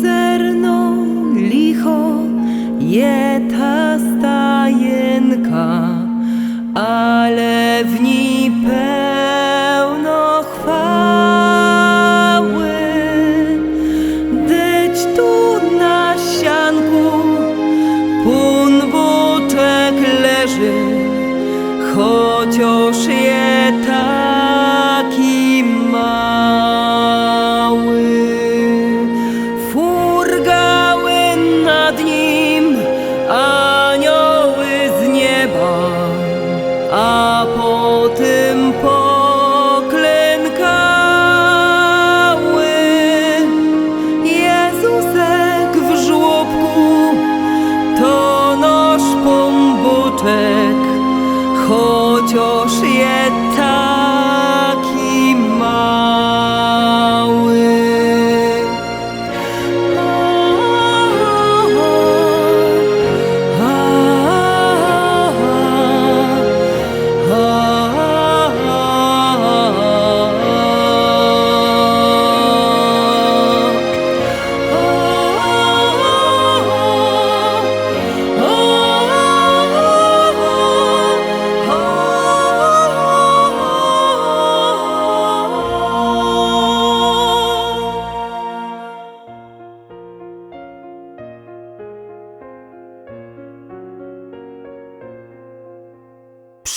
zerno licho je ta stajenka, ale w niej pełno chwały. Dyć tu na sianku pun buczek leży, chociaż je taki mały. Furgały nad nim anioły z nieba, a potem poklękały. Jezusek w żłobku to nasz pombuczek, chociaż je taki mały.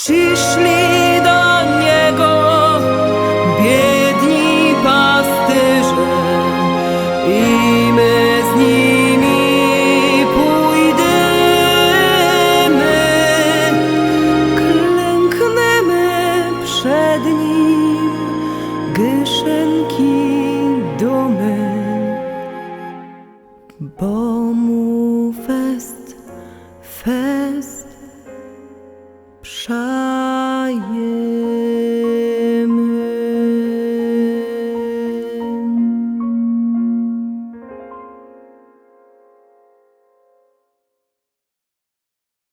Przyszli do niego biedni pasterze i my z nimi pójdziemy, klęknemy przed nim, gyszynki domy, bo mu fest